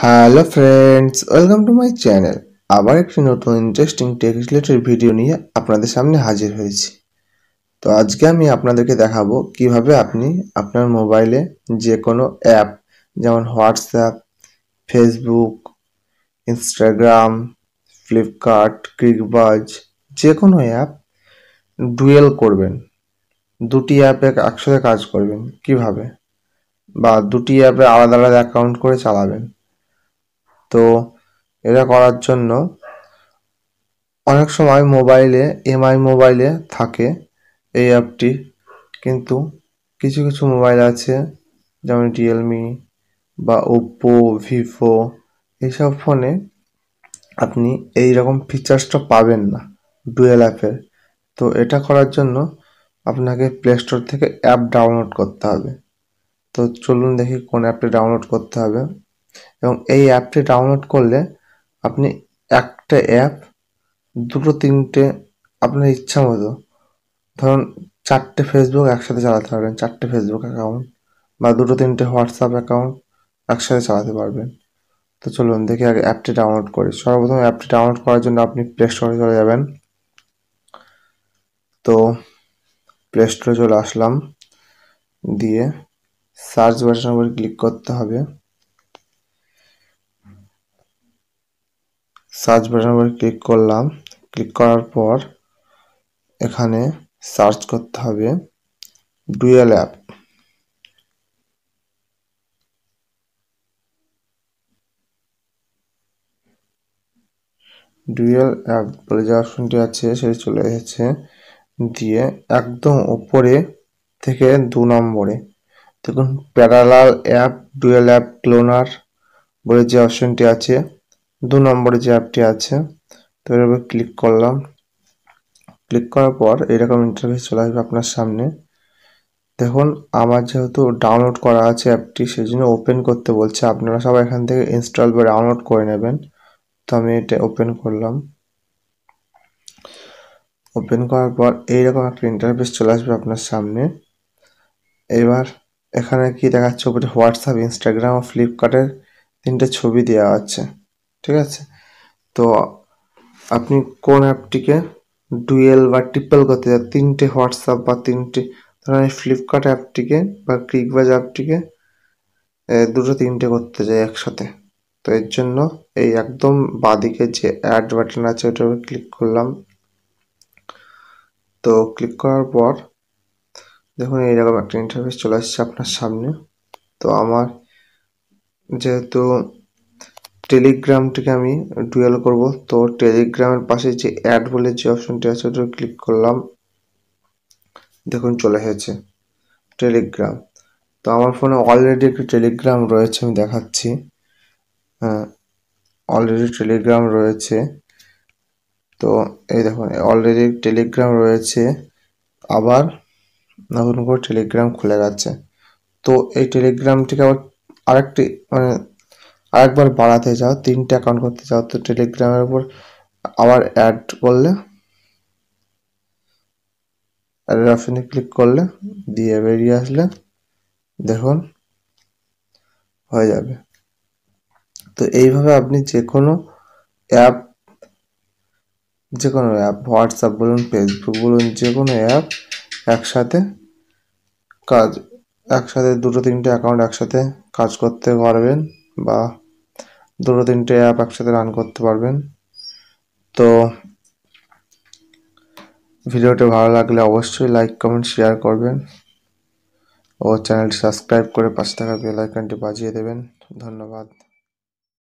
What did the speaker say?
Hello friends, welcome to my channel. আবার একটি নতুন ইন্টারেস্টিং টেক রিলেটেড ভিডিও নিয়ে আপনাদের সামনে হাজির হয়েছি। তো আজকে আমি আপনাদেরকে দেখাবো কিভাবে আপনি আপনার মোবাইলে যে কোনো অ্যাপ যেমন হোয়াটসঅ্যাপ, ফেসবুক, ইনস্টাগ্রাম, ফ্লিপকার্ট, ক্রিকবাজ যে কোনো অ্যাপ ডুয়েল করবেন। দুটি অ্যাপে একসাথে কাজ করবেন কিভাবে, বা দুটি অ্যাপে আলাদা আলাদা অ্যাকাউন্ট করে চালাবেন। তো এটা করার জন্য অনেক সময় মোবাইলে মোবাইলে থাকে এই অ্যাপটি, কিন্তু কিছু কিছু মোবাইল আছে যেমন রিয়েলমি বা ওপ্পো, ভিভো, এইসব ফোনে আপনি এই রকম ফিচার্সটা পাবেন না ডুয়েল অ্যাপের। তো এটা করার জন্য আপনাকে প্লে স্টোর থেকে অ্যাপ ডাউনলোড করতে হবে। তো চলুন দেখি কোন অ্যাপটি ডাউনলোড করতে হবে। এবং এই অ্যাপটি ডাউনলোড করলে আপনি একটা অ্যাপ দুটো তিনটে আপনার ইচ্ছা মতো, ধরুন 4টে ফেসবুক একসাথে চালাতে পারবেন, 4টে ফেসবুক অ্যাকাউন্ট বা দুটো তিনটে হোয়াটসঅ্যাপ অ্যাকাউন্ট একসাথে চালাতে পারবেন। তো চলুন দেখি আগে অ্যাপটি ডাউনলোড করি। সর্বপ্রথম অ্যাপটি ডাউনলোড করার জন্য আপনি প্লে স্টোরে চলে যাবেন। তো প্লে স্টোরে চলে আসলাম, দিয়ে সার্চ বাটনের উপর ক্লিক করতে হবে। সার্চ বাটনের উপর ক্লিক করলাম। ক্লিক করার পর এখানে সার্চ করতে হবে ডুয়েল অ্যাপ। ডুয়েল অ্যাপ বলে যে অপশনটি আছে সেটি চলে এসেছে, দিয়ে একদম ওপরে থেকে 2 নম্বরে দেখুন parallel app dual app cloner বলে যে অপশনটি আছে, 2 নম্বরে যে অ্যাপটি আছে। তো এর উপর ক্লিক করলাম। ক্লিক করার পর এরকম ইন্টারফেস চলে আসবে আপনার সামনে। দেখুন আমার যেহেতু ডাউনলোড করা আছে অ্যাপটি, সেই জন্য ওপেন করতে বলছে। আপনারা সবাই এখান থেকে ইনস্টল বা ডাউনলোড করে নেবেন। তো আমি এটা ওপেন করলাম। ওপেন করার পর এইরকম একটা ইন্টারফেস চলে আসবে আপনার সামনে। এবার এখানে কি দেখাচ্ছে, উপরে হোয়াটসঅ্যাপ, ইনস্টাগ্রাম ও ফ্লিপকার্টের 3টে ছবি দেওয়া আছে, ঠিক আছে। তো আপনি কোন অ্যাপটিকে ডুয়েল বা ট্রিপল করতে চান, 3টে হোয়াটসঅ্যাপ বা 3টে, ধরুন এই ফ্লিপকার্ট অ্যাপটিকে বা ক্রিকবাজ অ্যাপটিকে দুটো তিনটে করতে চাই একসাথে। তো এর জন্য এই একদম বাঁদিকে যে অ্যাড বাটন আছে ওটার উপর ক্লিক করলাম। তো ক্লিক করার পর দেখুন এইরকম একটা ইন্টারফেস চলে আসছে আপনার সামনে। তো আমার যেহেতু টেলিগ্রামটিকে আমি ডুয়েল করব, তো টেলিগ্রামের পাশে যে অ্যাড বলে যে অপশনটি আছে ওটা ক্লিক করলাম। দেখুন চলে এসেছে টেলিগ্রাম। তো আমার ফোনে অলরেডি একটি টেলিগ্রাম রয়েছে, আমি দেখাচ্ছি। হ্যাঁ, অলরেডি টেলিগ্রাম রয়েছে। তো এই দেখুন অলরেডি টেলিগ্রাম রয়েছে, আবার নতুন করে টেলিগ্রাম খুলে গেছে। তো এই টেলিগ্রামটিকে আবার আরেকটি আরেকবার বাড়াতে চাও, 3টে অ্যাকাউন্ট করতে চাও, তো টেলিগ্রামের উপর আবার অ্যাড করলে, অ্যাডের অপশনে ক্লিক করলে, দিয়ে বেরিয়ে আসলে দেখুন হয়ে যাবে। তো এইভাবে আপনি যে কোনো অ্যাপ হোয়াটসঅ্যাপ বলুন, ফেসবুক বলুন, যে কোনো অ্যাপ একসাথে দুটো তিনটে অ্যাকাউন্ট একসাথে কাজ করতে পারবেন, বা দুটো তিনটে অ্যাপ একসাথে রান করতে পারবেন। তো ভিডিওটি ভালো লাগলে অবশ্যই লাইক, কমেন্ট, শেয়ার করবেন ও চ্যানেলটি সাবস্ক্রাইব করে পাশে থাকা বেল আইকনটি বাজিয়ে দেবেন। ধন্যবাদ।